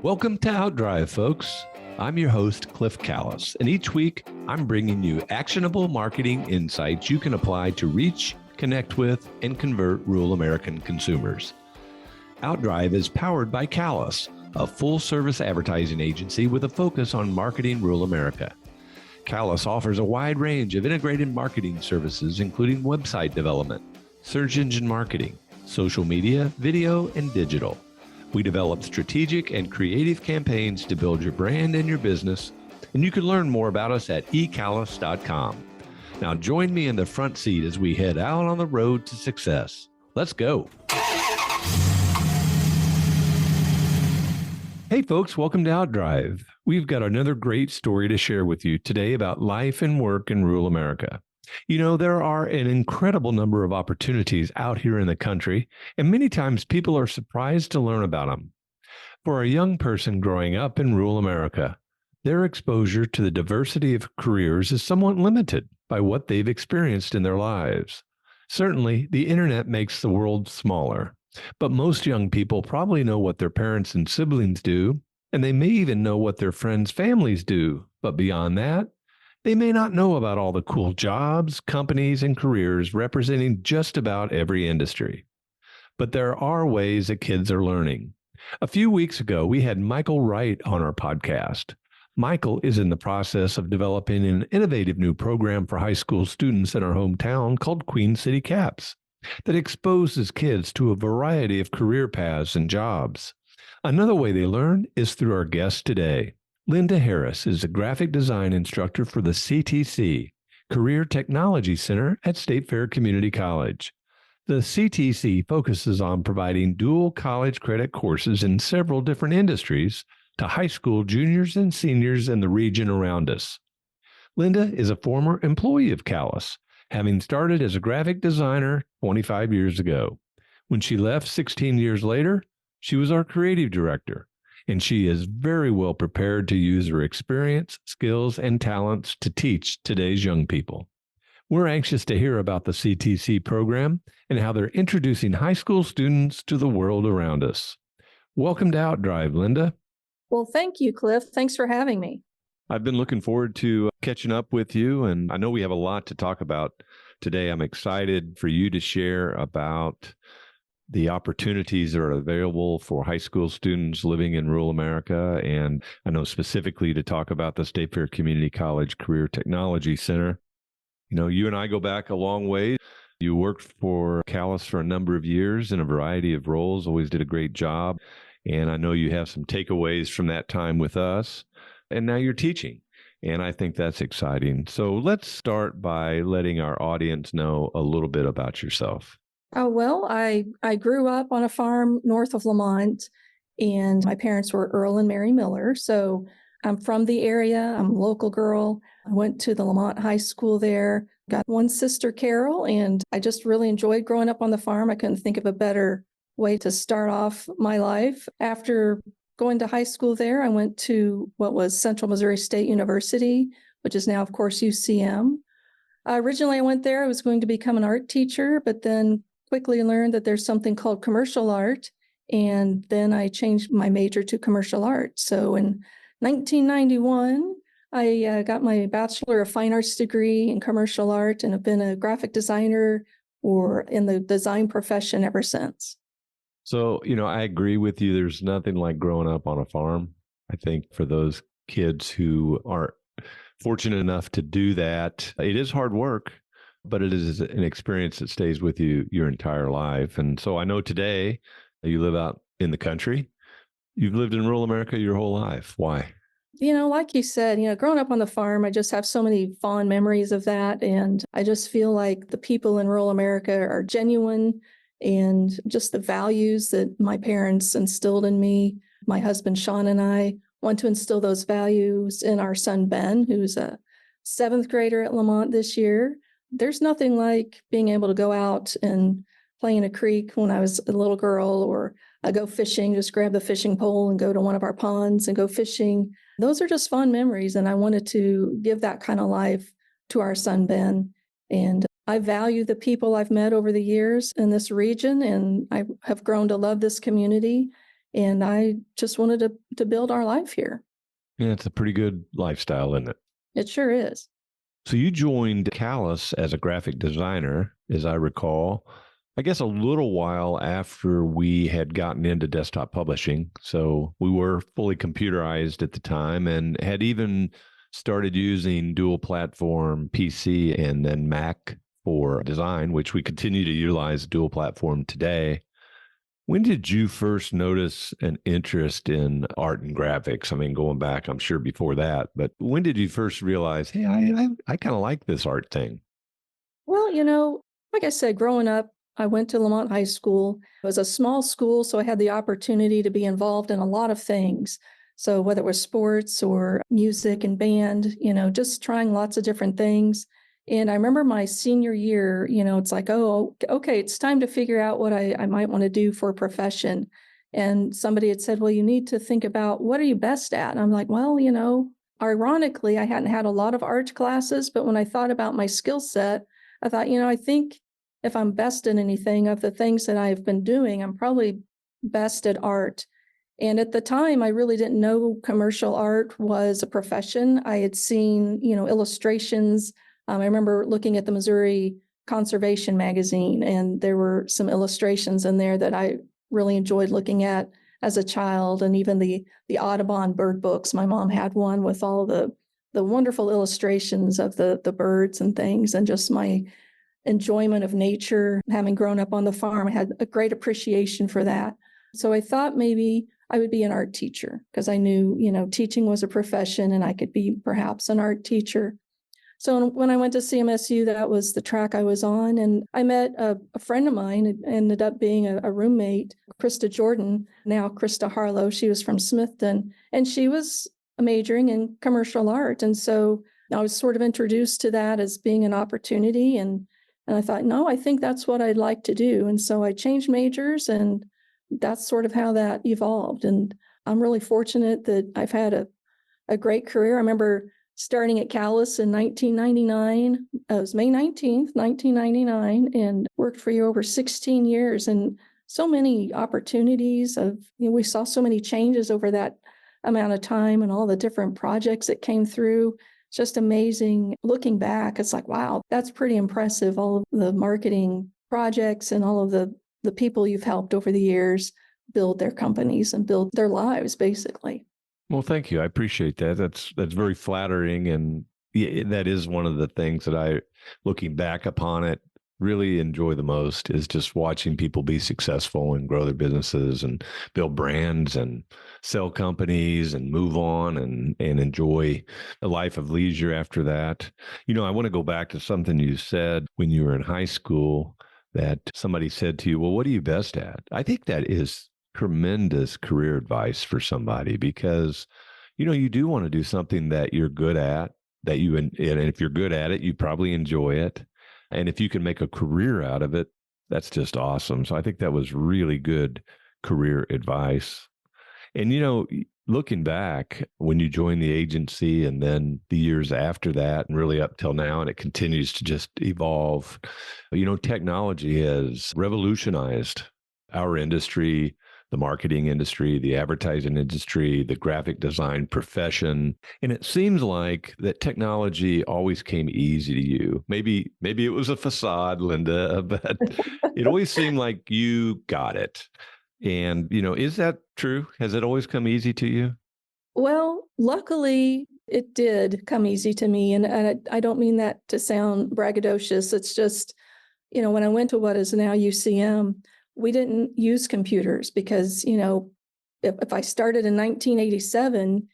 Welcome to Outdrive, folks. I'm your host, Cliff Callis, and each week I'm bringing you actionable marketing insights you can apply to reach, connect with, and convert rural American consumers. Outdrive is powered by Callis, a full-service advertising agency with a focus on marketing rural America. Callis offers a wide range of integrated marketing services, including website development, search engine marketing, social media, video, and digital. We develop strategic and creative campaigns to build your brand and your business, and you can learn more about us at ecallis.com. Now join me in the front seat as we head out on the road to success. Let's go. Hey folks, welcome to Outdrive. We've got another great story to share with you today about life and work in rural America. You know, there are an incredible number of opportunities out here in the country, and many times people are surprised to learn about them. For a young person growing up in rural America, their exposure to the diversity of careers is somewhat limited by what they've experienced in their lives. Certainly, the internet makes the world smaller, but most young people probably know what their parents and siblings do, and they may even know what their friends' families do. But beyond that, they may not know about all the cool jobs, companies, and careers representing just about every industry. But there are ways that kids are learning. A few weeks ago, we had Michael Wright on our podcast. Michael is in the process of developing an innovative new program for high school students in our hometown called Queen City Caps that exposes kids to a variety of career paths and jobs. Another way they learn is through our guest today. Linda Harris is a graphic design instructor for the CTC, Career Technology Center at State Fair Community College. The CTC focuses on providing dual college credit courses in several different industries to high school juniors and seniors in the region around us. Linda is a former employee of Callis, having started as a graphic designer 25 years ago. When she left 16 years later, she was our creative director, and she is very well prepared to use her experience, skills, and talents to teach today's young people. We're anxious to hear about the CTC program and how they're introducing high school students to the world around us. Welcome to Outdrive, Linda. Well, thank you, Cliff. Thanks for having me. I've been looking forward to catching up with you, and I know we have a lot to talk about today. I'm excited for you to share about the opportunities that are available for high school students living in rural America. And I know specifically to talk about the State Fair Community College Career Technology Center. You know, you and I go back a long way. You worked for Callis for a number of years in a variety of roles, always did a great job. And I know you have some takeaways from that time with us. And now you're teaching. And I think that's exciting. So let's start by letting our audience know a little bit about yourself. Oh, well, I grew up on a farm north of Lamont, and my parents were Earl and Mary Miller. So I'm from the area. I'm a local girl. I went to the Lamont High School there, got one sister, Carol, and I just really enjoyed growing up on the farm. I couldn't think of a better way to start off my life. After going to high school there, I went to what was Central Missouri State University, which is now, of course, UCM. Originally, I went there. I was going to become an art teacher, but then quickly learned that there's something called commercial art, and then I changed my major to commercial art. So in 1991, I got my Bachelor of Fine Arts degree in commercial art and have been a graphic designer or in the design profession ever since. So, you know, I agree with you. There's nothing like growing up on a farm. I think for those kids who are fortunate enough to do that, it is hard work, but it is an experience that stays with you your entire life. And so I know today you live out in the country. You've lived in rural America your whole life. Why? You know, like you said, growing up on the farm, I just have so many fond memories of that. And I just feel like the people in rural America are genuine, and just the values that my parents instilled in me. My husband, Sean, and I want to instill those values in our son, Ben, who's a 7th grader at Lamont this year. There's nothing like being able to go out and play in a creek when I was a little girl, or I go fishing, just grab the fishing pole and go to one of our ponds and go fishing. Those are just fun memories, and I wanted to give that kind of life to our son, Ben. And I value the people I've met over the years in this region, and I have grown to love this community. And I just wanted to build our life here. Yeah, it's a pretty good lifestyle, isn't it? It sure is. So you joined Callis as a graphic designer, as I recall, I guess a little while after we had gotten into desktop publishing. So we were fully computerized at the time and had even started using dual platform PC and then Mac for design, which we continue to utilize dual platform today. When did you first notice an interest in art and graphics? I mean, going back, I'm sure before that, but when did you first realize, hey, I kind of like this art thing? Well, like I said, growing up, I went to Lamont High School. It was a small school, so I had the opportunity to be involved in a lot of things. So whether it was sports or music and band, just trying lots of different things. And I remember my senior year, it's like, oh, okay, it's time to figure out what I might want to do for a profession. And somebody had said, well, you need to think about what are you best at? And I'm like, well, ironically, I hadn't had a lot of art classes, but when I thought about my skill set, I thought, I think if I'm best in anything of the things that I've been doing, I'm probably best at art. And at the time, I really didn't know commercial art was a profession. I had seen, illustrations. I remember looking at the Missouri Conservation magazine, and there were some illustrations in there that I really enjoyed looking at as a child, and even the Audubon bird books. My mom had one with all the wonderful illustrations of the birds and things, and just my enjoyment of nature. Having grown up on the farm, I had a great appreciation for that. So I thought maybe I would be an art teacher because I knew, teaching was a profession and I could be perhaps an art teacher. So when I went to CMSU, that was the track I was on. And I met a friend of mine. It ended up being a roommate, Krista Jordan, now Krista Harlow. She was from Smithton, and she was majoring in commercial art. And so I was sort of introduced to that as being an opportunity. And I thought, no, I think that's what I'd like to do. And so I changed majors, and that's sort of how that evolved. And I'm really fortunate that I've had a great career. I remember starting at Callis in 1999. It was May 19th, 1999, and worked for you over 16 years. And so many opportunities we saw so many changes over that amount of time and all the different projects that came through. It's just amazing. Looking back, it's like, wow, that's pretty impressive. All of the marketing projects and all of the people you've helped over the years build their companies and build their lives, basically. Well, thank you. I appreciate that. That's very flattering, and yeah, that is one of the things that I, looking back upon it, really enjoy the most is just watching people be successful and grow their businesses and build brands and sell companies and move on and enjoy a life of leisure after that. I want to go back to something you said when you were in high school that somebody said to you, well, what are you best at? I think that is tremendous career advice for somebody because, you do want to do something that you're good at, and if you're good at it, you probably enjoy it. And if you can make a career out of it, that's just awesome. So I think that was really good career advice. And, looking back when you joined the agency and then the years after that and really up till now, and it continues to just evolve, technology has revolutionized our industry, the marketing industry, the advertising industry, the graphic design profession. And it seems like that technology always came easy to you. Maybe it was a facade, Linda, but it always seemed like you got it. And, is that true? Has it always come easy to you? Well, luckily, it did come easy to me. And I don't mean that to sound braggadocious. It's just, when I went to what is now UCM, we didn't use computers because, if I started in 1987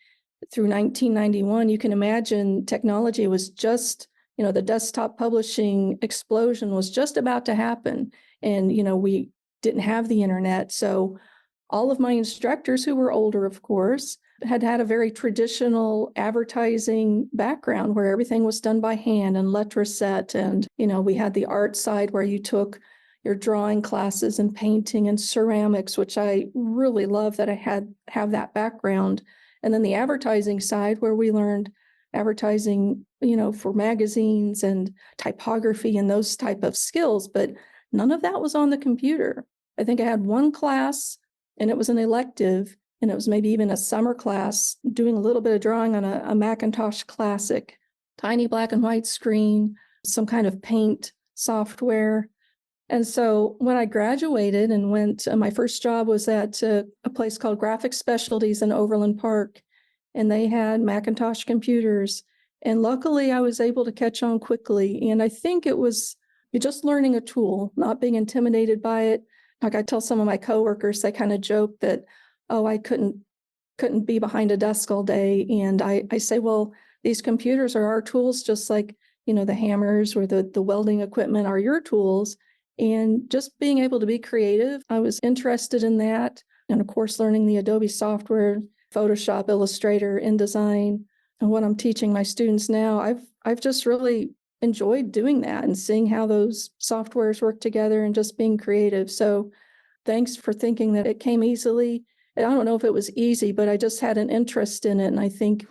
through 1991, you can imagine technology was just, the desktop publishing explosion was just about to happen. And, we didn't have the internet. So all of my instructors, who were older, of course, had had a very traditional advertising background where everything was done by hand and letraset. And, we had the art side where you took your drawing classes and painting and ceramics, which I really love that I have that background. And then the advertising side where we learned advertising, for magazines and typography and those type of skills, but none of that was on the computer. I think I had one class and it was an elective, and it was maybe even a summer class doing a little bit of drawing on a Macintosh Classic, tiny black and white screen, some kind of paint software. And so when I graduated and went, my first job was at a place called Graphic Specialties in Overland Park, and they had Macintosh computers. And luckily, I was able to catch on quickly. And I think it was just learning a tool, not being intimidated by it. Like I tell some of my coworkers, they kind of joke that, oh, I couldn't be behind a desk all day. And I say, well, these computers are our tools, just like, the hammers or the welding equipment are your tools. And just being able to be creative, I was interested in that. And of course, learning the Adobe software, Photoshop, Illustrator, InDesign, and what I'm teaching my students now, I've just really enjoyed doing that and seeing how those softwares work together and just being creative. So thanks for thinking that it came easily. I don't know if it was easy, but I just had an interest in it. And I think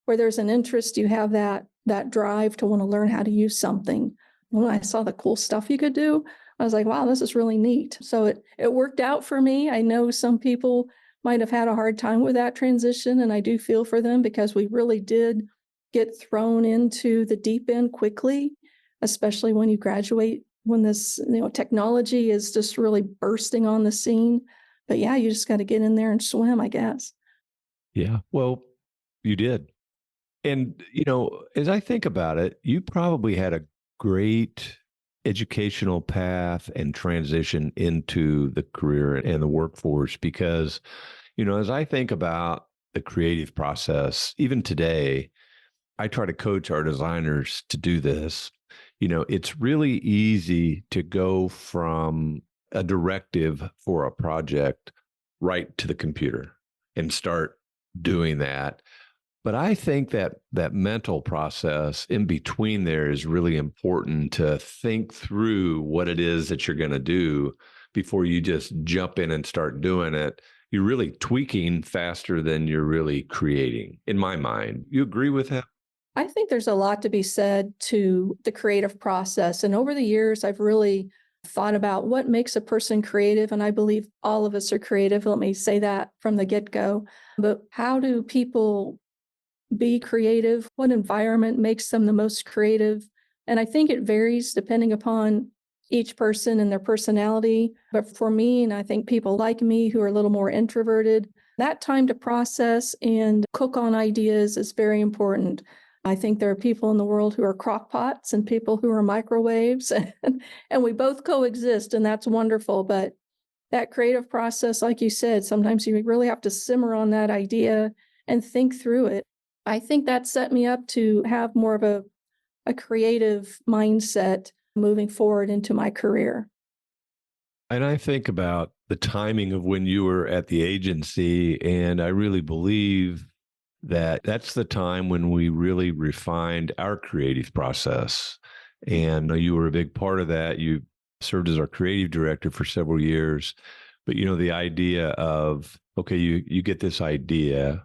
where there's an interest, you have that drive to want to learn how to use something. When I saw the cool stuff you could do, I was like, wow, this is really neat. So it worked out for me. I know some people might have had a hard time with that transition, and I do feel for them because we really did get thrown into the deep end quickly, especially when you graduate, when this technology is just really bursting on the scene. But yeah, you just got to get in there and swim, I guess. Yeah. Well, you did. And, as I think about it, you probably had a great educational path and transition into the career and the workforce because, as I think about the creative process, even today, I try to coach our designers to do this. It's really easy to go from a directive for a project right to the computer and start doing that. But I think that mental process in between there is really important to think through what it is that you're going to do before you just jump in and start doing it. You're really tweaking faster than you're really creating, in my mind. You agree with that? I think there's a lot to be said to the creative process. And over the years, I've really thought about what makes a person creative. And I believe all of us are creative. Let me say that from the get-go. But how do people be creative? What environment makes them the most creative? And I think it varies depending upon each person and their personality. But for me, and I think people like me who are a little more introverted, that time to process and cook on ideas is very important. I think there are people in the world who are crockpots and people who are microwaves, and we both coexist, and that's wonderful. But that creative process, like you said, sometimes you really have to simmer on that idea and think through it. I think that set me up to have more of a creative mindset moving forward into my career. And I think about the timing of when you were at the agency, and I really believe that that's the time when we really refined our creative process. And you were a big part of that. You served as our creative director for several years. But, the idea of, okay, you get this idea,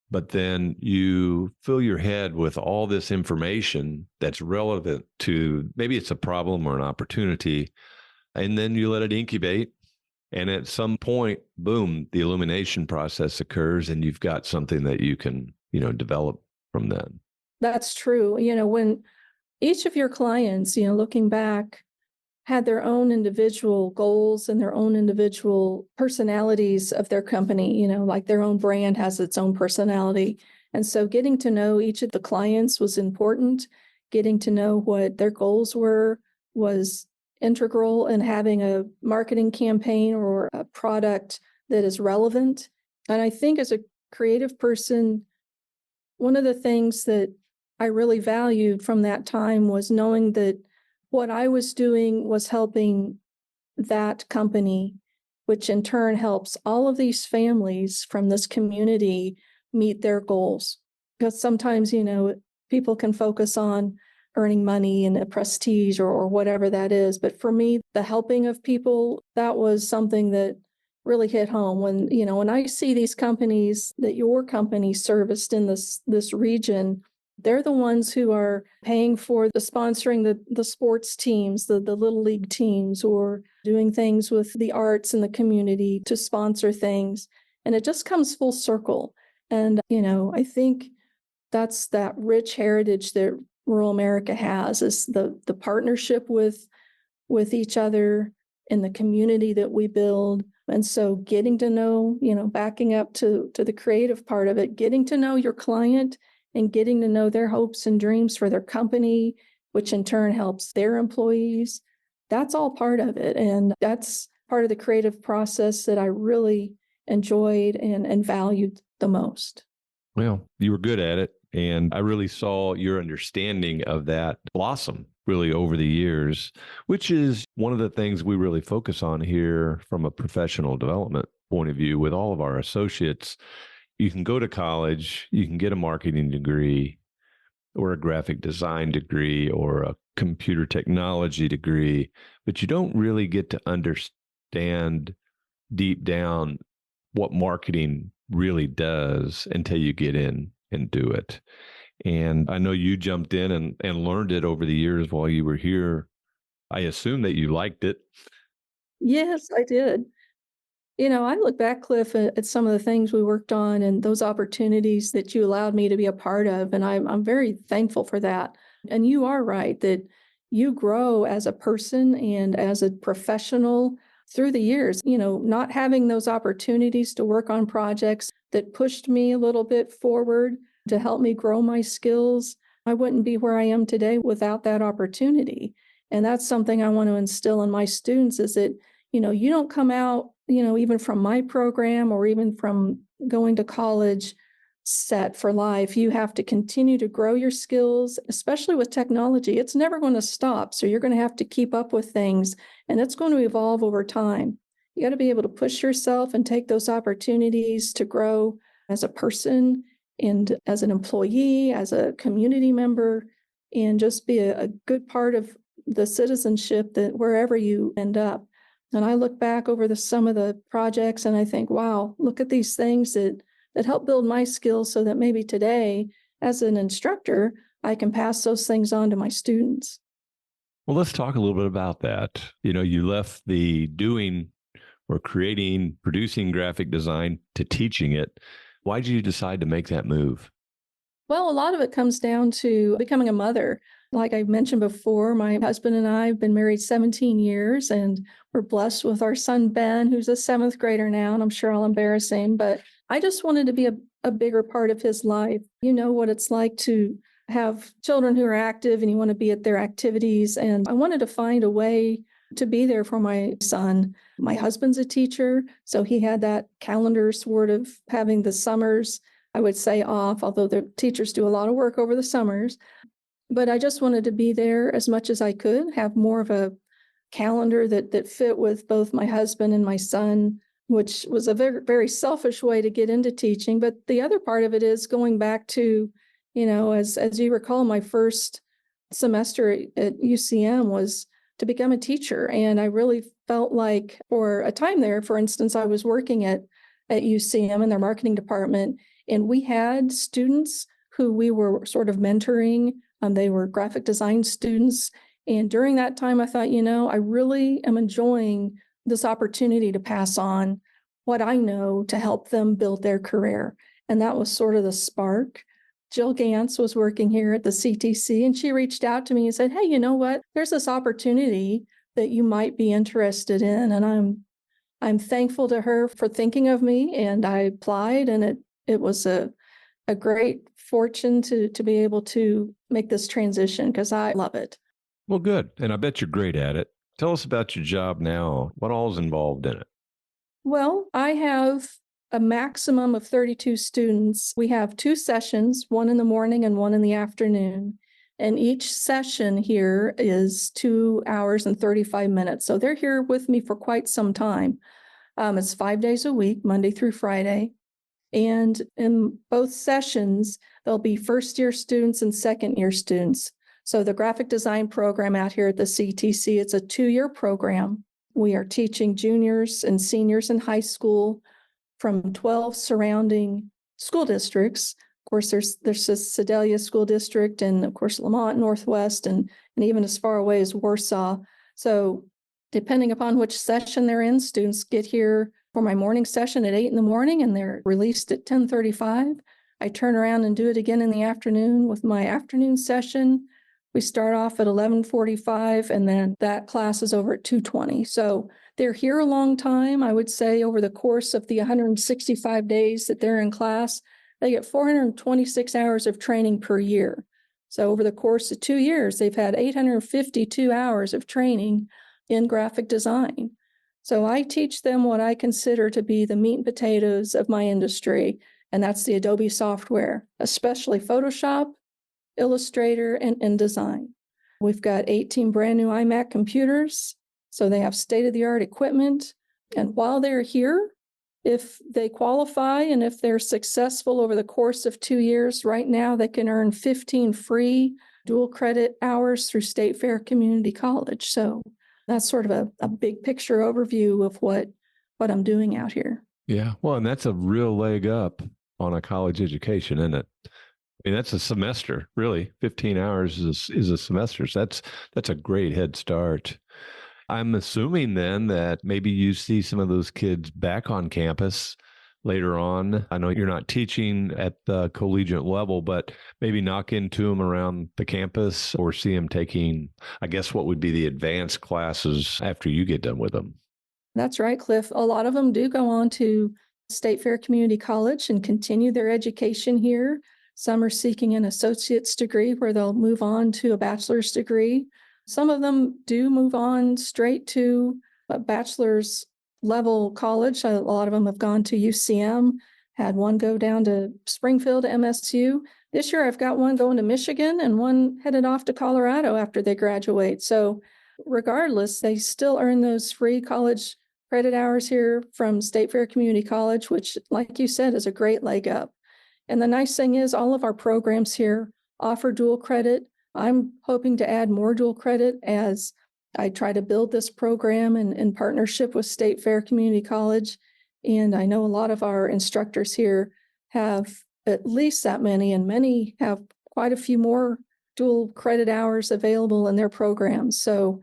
but then you fill your head with all this information that's relevant to maybe it's a problem or an opportunity, and then you let it incubate. And at some point, boom, the illumination process occurs and you've got something that you can, develop from then. That's true. When each of your clients, looking back, had their own individual goals and their own individual personalities of their company, like their own brand has its own personality. And so getting to know each of the clients was important. Getting to know what their goals were was integral in having a marketing campaign or a product that is relevant. And I think as a creative person, one of the things that I really valued from that time was knowing that what I was doing was helping that company, which in turn helps all of these families from this community meet their goals. Because sometimes, people can focus on earning money and a prestige or whatever that is. But for me, the helping of people, that was something that really hit home. When I see these companies that your company serviced in this region, They're the ones who are paying for the sponsoring the sports teams, the little league teams, or doing things with the arts in the community to sponsor things. And it just comes full circle. And, I think that's that rich heritage that rural America has, is the partnership with each other in the community that we build. And so getting to know, backing up to the creative part of it, getting to know your client and getting to know their hopes and dreams for their company, which in turn helps their employees. That's all part of it. And that's part of the creative process that I really enjoyed and valued the most. Well, you were good at it. And I really saw your understanding of that blossom really over the years, which is one of the things we really focus on here from a professional development point of view with all of our associates. You can go to college, you can get a marketing degree or a graphic design degree or a computer technology degree, but you don't really get to understand deep down what marketing really does until you get in and do it. And I know you jumped in and learned it over the years while you were here. I assume that you liked it. Yes, I did. I look back, Cliff, at some of the things we worked on and those opportunities that you allowed me to be a part of. And I'm very thankful for that. And you are right that you grow as a person and as a professional through the years. Not having those opportunities to work on projects that pushed me a little bit forward to help me grow my skills, I wouldn't be where I am today without that opportunity. And that's something I want to instill in my students, is that you don't come out, even from my program or even from going to college set for life. You have to continue to grow your skills, especially with technology. It's never going to stop. So you're going to have to keep up with things, and it's going to evolve over time. You got to be able to push yourself and take those opportunities to grow as a person and as an employee, as a community member, and just be a good part of the citizenship that wherever you end up. And I look back over some of the projects and I think, wow, look at these things that help build my skills so that maybe today, as an instructor, I can pass those things on to my students. Well, let's talk a little bit about that. You left the doing or creating, producing graphic design to teaching it. Why did you decide to make that move? Well, a lot of it comes down to becoming a mother. Like I mentioned before, my husband and I have been married 17 years, and we're blessed with our son, Ben, who's a seventh grader now, and I'm sure I'll embarrass him, but I just wanted to be a bigger part of his life. You know what it's like to have children who are active and you want to be at their activities. And I wanted to find a way to be there for my son. My husband's a teacher, so he had that calendar sort of having the summers, I would say, off, although the teachers do a lot of work over the summers. But I just wanted to be there as much as I could, have more of a calendar that fit with both my husband and my son, which was a very, very selfish way to get into teaching. But the other part of it is going back to, as you recall, my first semester at UCM was to become a teacher. And I really felt like for a time there, for instance, I was working at UCM in their marketing department, and we had students who we were sort of mentoring. They were graphic design students. And during that time, I thought, I really am enjoying this opportunity to pass on what I know to help them build their career. And that was sort of the spark. Jill Gantz was working here at the CTC, and she reached out to me and said, hey, you know what? There's this opportunity that you might be interested in. And I'm thankful to her for thinking of me. And I applied, and it was a great fortune to be able to make this transition because I love it. Well, good. And I bet you're great at it. Tell us about your job now. What all is involved in it? Well, I have a maximum of 32 students. We have 2 sessions, one in the morning and one in the afternoon. And each session here is 2 hours and 35 minutes. So they're here with me for quite some time. It's 5 days a week, Monday through Friday. And in both sessions, there'll be first-year students and second-year students. So the graphic design program out here at the CTC, it's a 2-year program. We are teaching juniors and seniors in high school from 12 surrounding school districts Of course, there's the Sedalia School District, and of course Lamont Northwest, and even as far away as Warsaw. So depending upon which session they're in, students get here for my morning session at 8 in the morning, and they're released at 10:35. I turn around and do it again in the afternoon with my afternoon session. We start off at 11:45, and then that class is over at 2:20. So they're here a long time. I would say over the course of the 165 days that they're in class, they get 426 hours of training per year. So over the course of 2 years, they've had 852 hours of training in graphic design. So I teach them what I consider to be the meat and potatoes of my industry, and that's the Adobe software, especially Photoshop, Illustrator, and InDesign. We've got 18 brand new iMac computers, so they have state-of-the-art equipment. And while they're here, if they qualify and if they're successful over the course of 2 years, right now they can earn 15 free dual credit hours through State Fair Community College. So that's sort of a big picture overview of what I'm doing out here. Yeah. Well, and that's a real leg up on a college education, isn't it? I mean, that's a semester, really. 15 hours is a semester. So that's a great head start. I'm assuming then that maybe you see some of those kids back on campus later on. I know you're not teaching at the collegiate level, but maybe knock into them around the campus or see them taking, I guess, what would be the advanced classes after you get done with them. That's right, Cliff. A lot of them do go on to State Fair Community College and continue their education here. Some are seeking an associate's degree where they'll move on to a bachelor's degree. Some of them do move on straight to a bachelor's level college. A lot of them have gone to UCM, had one go down to Springfield, MSU. This year I've got one going to Michigan and one headed off to Colorado after they graduate. So regardless, they still earn those free college credit hours here from State Fair Community College, which, like you said, is a great leg up. And the nice thing is all of our programs here offer dual credit. I'm hoping to add more dual credit as I try to build this program in partnership with State Fair Community College. And I know a lot of our instructors here have at least that many, and many have quite a few more dual credit hours available in their programs. So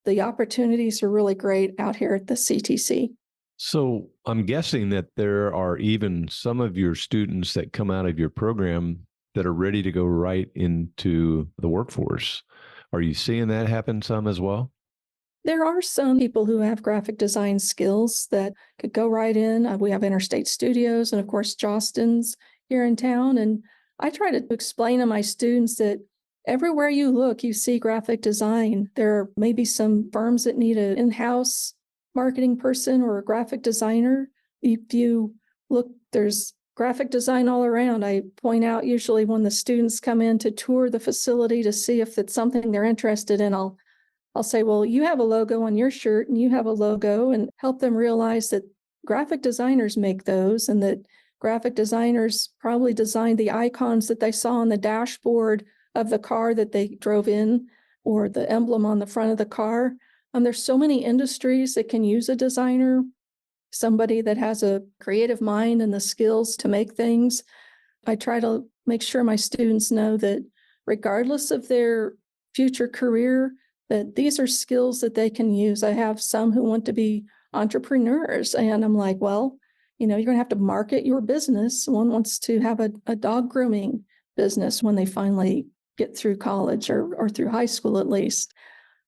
the opportunities are really great out here at the CTC. So I'm guessing that there are even some of your students that come out of your program that are ready to go right into the workforce. Are you seeing that happen some as well? There are some people who have graphic design skills that could go right in. We have Interstate Studios and, of course, Jostens here in town. And I try to explain to my students that everywhere you look, you see graphic design. There are maybe some firms that need an in-house marketing person or a graphic designer. If you look, there's graphic design all around. I point out usually when the students come in to tour the facility to see if it's something they're interested in, I'll say, well, you have a logo on your shirt and you have a logo, and help them realize that graphic designers make those, and that graphic designers probably designed the icons that they saw on the dashboard of the car that they drove in, or the emblem on the front of the car. There's so many industries that can use a designer, somebody that has a creative mind and the skills to make things. I try to make sure my students know that regardless of their future career, that these are skills that they can use. I have some who want to be entrepreneurs, and I'm like, well, you're going to have to market your business. One wants to have a dog grooming business when they finally get through college or through high school at least.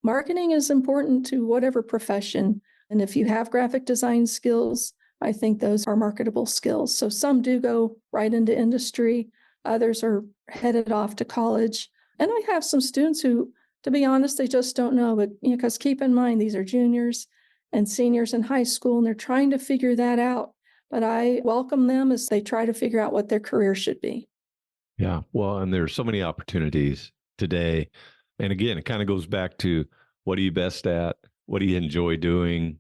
Marketing is important to whatever profession. And if you have graphic design skills, I think those are marketable skills. So some do go right into industry. Others are headed off to college. And I have some students who, to be honest, they just don't know. But because keep in mind, these are juniors and seniors in high school, and they're trying to figure that out. But I welcome them as they try to figure out what their career should be. Yeah. Well, and there's so many opportunities today. And again, it kind of goes back to, what are you best at? What do you enjoy doing?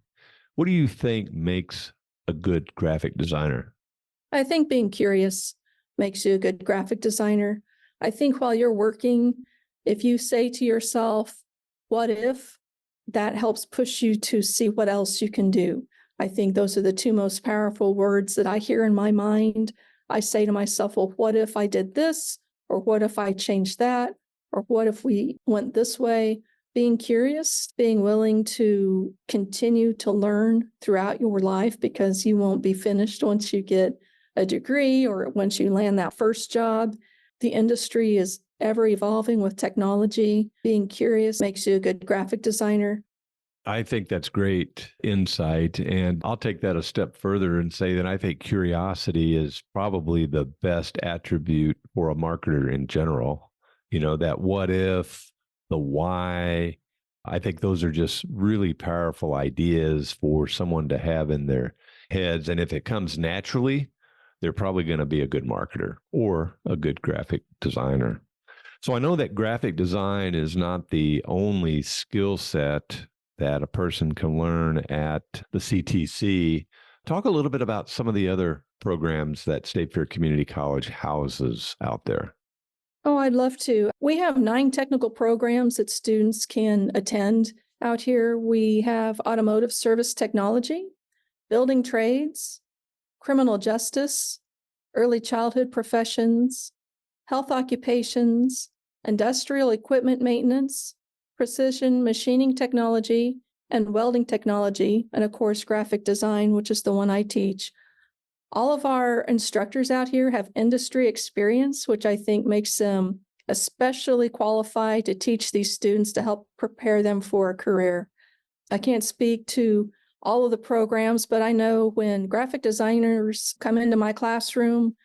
What do you think makes a good graphic designer? I think being curious makes you a good graphic designer. I think while you're working, if you say to yourself, what if, that helps push you to see what else you can do. I think those are the two most powerful words that I hear in my mind I say to myself, well, what if I did this? Or what if I changed that? Or what if we went this way? Being curious, being willing to continue to learn throughout your life, because you won't be finished once you get a degree or once you land that first job. The industry is ever evolving with technology. Being curious makes you a good graphic designer. I think that's great insight. And I'll take that a step further and say that I think curiosity is probably the best attribute for a marketer in general. You know, that what if, the why. I think those are just really powerful ideas for someone to have in their heads. And if it comes naturally, they're probably going to be a good marketer or a good graphic designer. So I know that graphic design is not the only skill set that a person can learn at the CTC. Talk a little bit about some of the other programs that State Fair Community College houses out there. Oh, I'd love to. We have 9 technical programs that students can attend out here. We have automotive service technology, building trades, criminal justice, early childhood professions, health occupations, industrial equipment maintenance, precision machining technology, and welding technology, and of course, graphic design, which is the one I teach. All of our instructors out here have industry experience, which I think makes them especially qualified to teach these students to help prepare them for a career. I can't speak to all of the programs, but I know when graphic designers come into my classroom,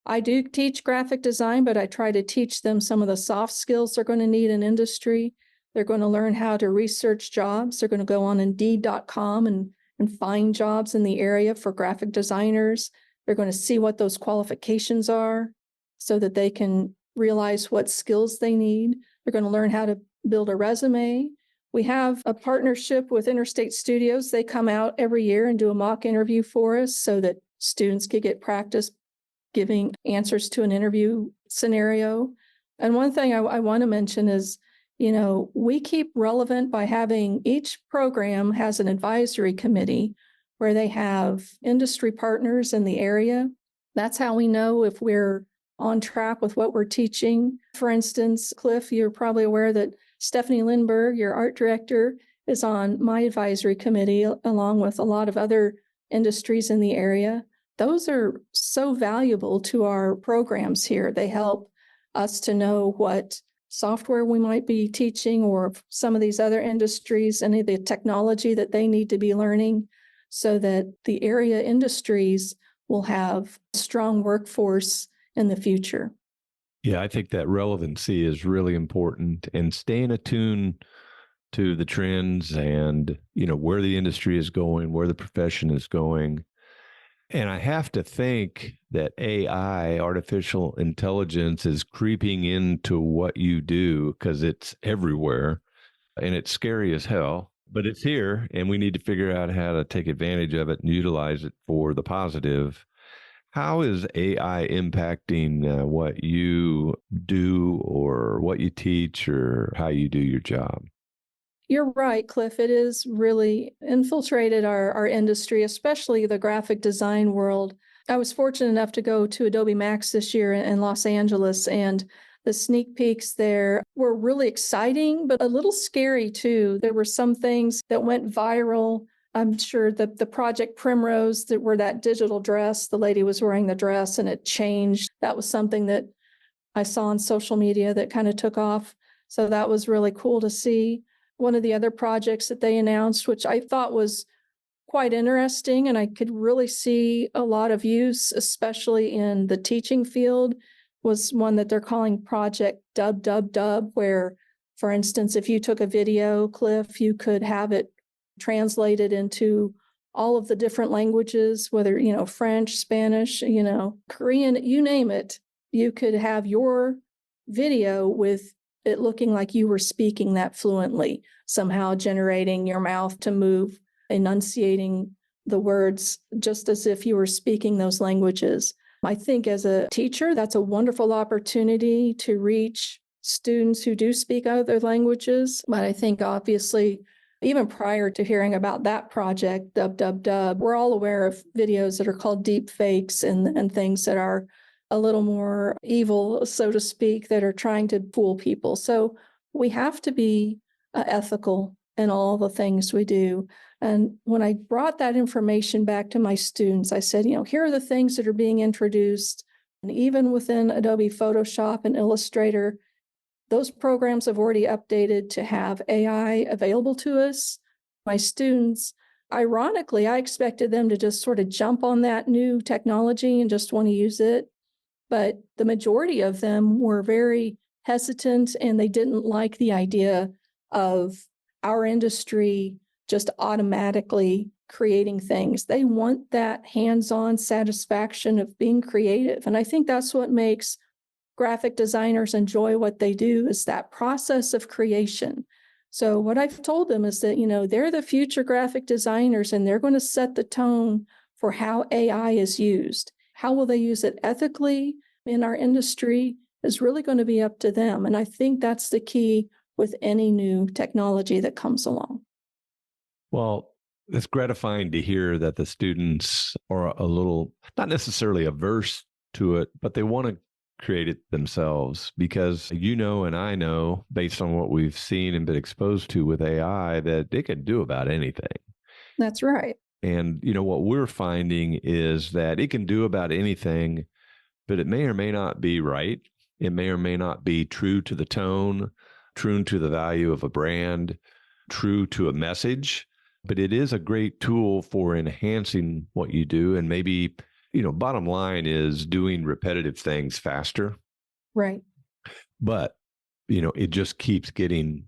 I do teach graphic design, but I try to teach them some of the soft skills they're going to need in industry. They're going to learn how to research jobs. They're going to go on Indeed.com and find jobs in the area for graphic designers. They're going to see what those qualifications are so that they can realize what skills they need. They're going to learn how to build a resume. We have a partnership with Interstate Studios. They come out every year and do a mock interview for us so that students can get practice giving answers to an interview scenario. And one thing I want to mention is, we keep relevant by having each program has an advisory committee where they have industry partners in the area. That's how we know if we're on track with what we're teaching. For instance, Cliff, you're probably aware that Stephanie Lindbergh, your art director, is on my advisory committee along with a lot of other industries in the area. Those are so valuable to our programs here. They help us to know what software we might be teaching or some of these other industries, any of the technology that they need to be learning so that the area industries will have a strong workforce in the future. Yeah, I think that relevancy is really important, and staying attuned to the trends and, where the industry is going, where the profession is going. And I have to think that AI, artificial intelligence, is creeping into what you do because it's everywhere and it's scary as hell, but it's here and we need to figure out how to take advantage of it and utilize it for the positive. How is AI impacting what you do or what you teach or how you do your job? You're right, Cliff. It is really infiltrated our industry, especially the graphic design world. I was fortunate enough to go to Adobe Max this year in Los Angeles, and the sneak peeks there were really exciting, but a little scary too. There were some things that went viral. I'm sure that the Project Primrose, that were that digital dress, the lady was wearing the dress and it changed. That was something that I saw on social media that kind of took off. So that was really cool to see. One of the other projects that they announced, which I thought was quite interesting, and I could really see a lot of use, especially in the teaching field, was one that they're calling Project Dub, where, for instance, if you took a video, Cliff, you could have it translated into all of the different languages, whether, French, Spanish, Korean, you name it. You could have your video with it looking like you were speaking that fluently, somehow generating your mouth to move, enunciating the words just as if you were speaking those languages. I think as a teacher, that's a wonderful opportunity to reach students who do speak other languages. But I think obviously Even prior to hearing about that project, dub, dub, dub, we're all aware of videos that are called deep fakes and things that are a little more evil, so to speak, that are trying to fool people. So we have to be ethical in all the things we do. And when I brought that information back to my students, I said, here are the things that are being introduced. And even within Adobe Photoshop and Illustrator, those programs have already updated to have AI available to us. My students, ironically, I expected them to just sort of jump on that new technology and just want to use it. But the majority of them were very hesitant and they didn't like the idea of our industry just automatically creating things. They want that hands-on satisfaction of being creative. And I think that's what makes graphic designers enjoy what they do, is that process of creation. So what I've told them is that, they're the future graphic designers and they're going to set the tone for how AI is used. How will they use it ethically in our industry is really going to be up to them. And I think that's the key with any new technology that comes along. Well, it's gratifying to hear that the students are a little, not necessarily averse to it, but they want to create it themselves because and I know, based on what we've seen and been exposed to with AI, that it can do about anything. That's right. And, what we're finding is that it can do about anything, but it may or may not be right. It may or may not be true to the tone, true to the value of a brand, true to a message, but it is a great tool for enhancing what you do. And maybe, bottom line is doing repetitive things faster. Right. But, it just keeps getting,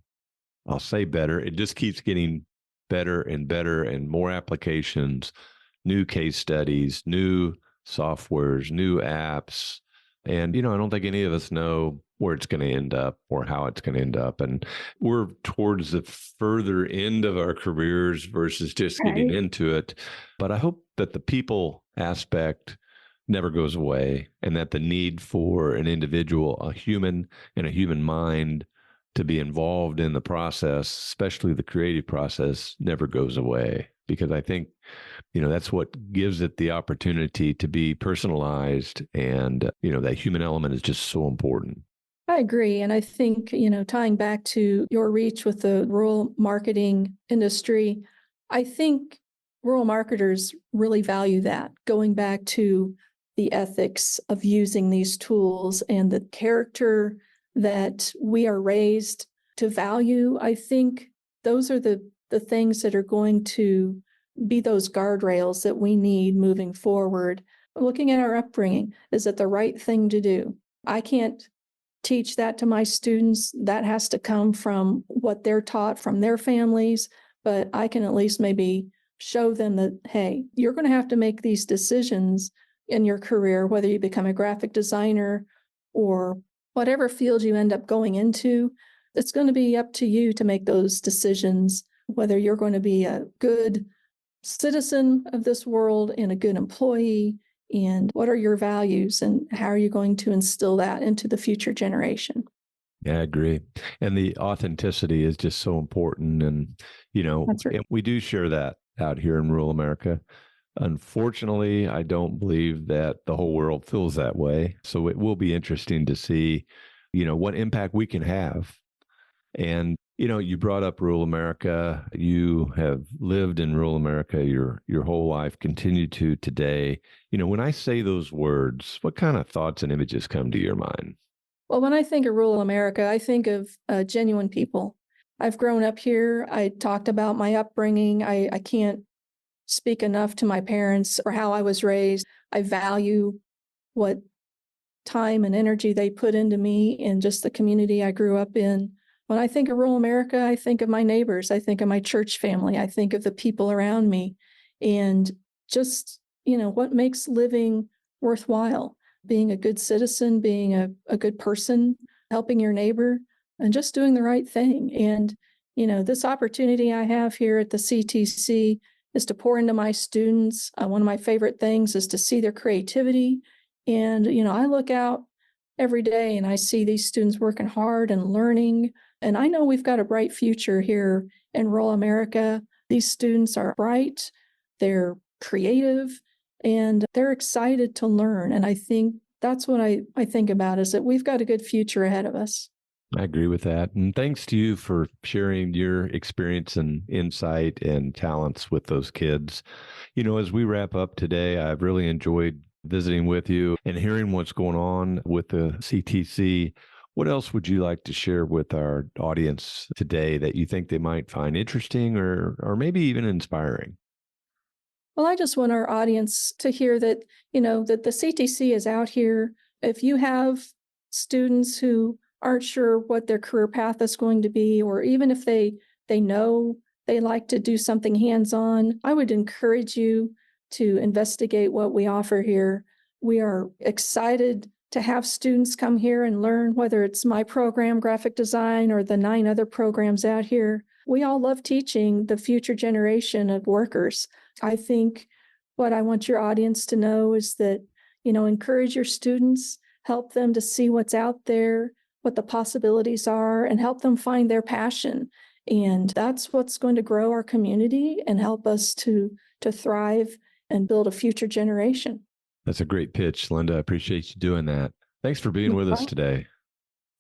I'll say better. It just keeps getting better and better and more applications, new case studies, new softwares, new apps. And, I don't think any of us know where it's going to end up or how it's going to end up. And we're towards the further end of our careers versus just getting into it. But I hope that the people aspect never goes away and that the need for an individual, a human and a human mind to be involved in the process, especially the creative process, never goes away. Because I think, that's what gives it the opportunity to be personalized. And, that human element is just so important. I agree. And I think, tying back to your reach with the rural marketing industry, I think rural marketers really value that, going back to the ethics of using these tools and the character that we are raised to value. I think those are the things that are going to be those guardrails that we need moving forward. Looking at our upbringing, is it the right thing to do? I can't teach that to my students. That has to come from what they're taught from their families, but I can at least maybe show them that, hey, you're going to have to make these decisions in your career, whether you become a graphic designer or whatever field you end up going into. It's going to be up to you to make those decisions, whether you're going to be a good citizen of this world and a good employee, and what are your values and how are you going to instill that into the future generation? Yeah, I agree. And the authenticity is just so important. And, That's right. we do share that out here in rural America. Unfortunately, I don't believe that the whole world feels that way. So it will be interesting to see, what impact we can have. And, you brought up rural America. You have lived in rural America your whole life, continue to today. When I say those words, what kind of thoughts and images come to your mind? Well, when I think of rural America, I think of genuine people. I've grown up here. I talked about my upbringing. I can't speak enough to my parents or how I was raised. I value what time and energy they put into me and just the community I grew up in. When I think of rural America, I think of my neighbors. I think of my church family. I think of the people around me and just, what makes living worthwhile, being a good citizen, being a good person, helping your neighbor, and just doing the right thing. And, this opportunity I have here at the CTC is to pour into my students. One of my favorite things is to see their creativity. And, I look out every day and I see these students working hard and learning And I know we've got a bright future here in rural America. These students are bright, they're creative, and they're excited to learn. And I think that's what I think about is that we've got a good future ahead of us. I agree with that. And thanks to you for sharing your experience and insight and talents with those kids. As we wrap up today, I've really enjoyed visiting with you and hearing what's going on with the CTC. What else would you like to share with our audience today that you think they might find interesting or maybe even inspiring? Well, I just want our audience to hear that, that the CTC is out here. If you have students who aren't sure what their career path is going to be, or even if they know they like to do something hands-on, I would encourage you to investigate what we offer here. We are excited to have students come here and learn, whether it's my program, graphic design, or the 9 other programs out here. We all love teaching the future generation of workers. I think what I want your audience to know is that, encourage your students, help them to see what's out there, what the possibilities are, and help them find their passion. And that's what's going to grow our community and help us to thrive and build a future generation. That's a great pitch, Linda. I appreciate you doing that. Thanks for being No with us problem. today.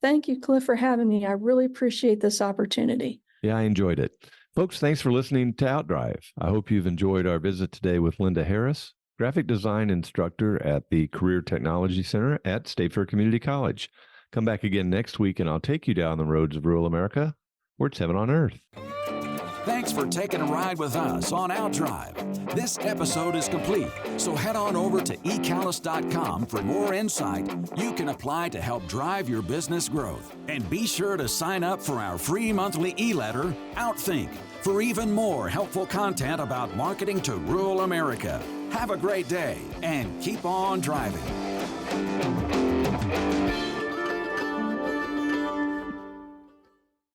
Thank you, Cliff, for having me. I really appreciate this opportunity. Yeah, I enjoyed it. Folks, thanks for listening to Outdrive. I hope you've enjoyed our visit today with Linda Harris, graphic design instructor at the Career Technology Center at State Fair Community College. Come back again next week, and I'll take you down the roads of rural America where it's heaven on earth. Thanks for taking a ride with us on Outdrive. This episode is complete, so head on over to eCallis.com for more insight you can apply to help drive your business growth. And be sure to sign up for our free monthly e-letter, Outthink, for even more helpful content about marketing to rural America. Have a great day and keep on driving.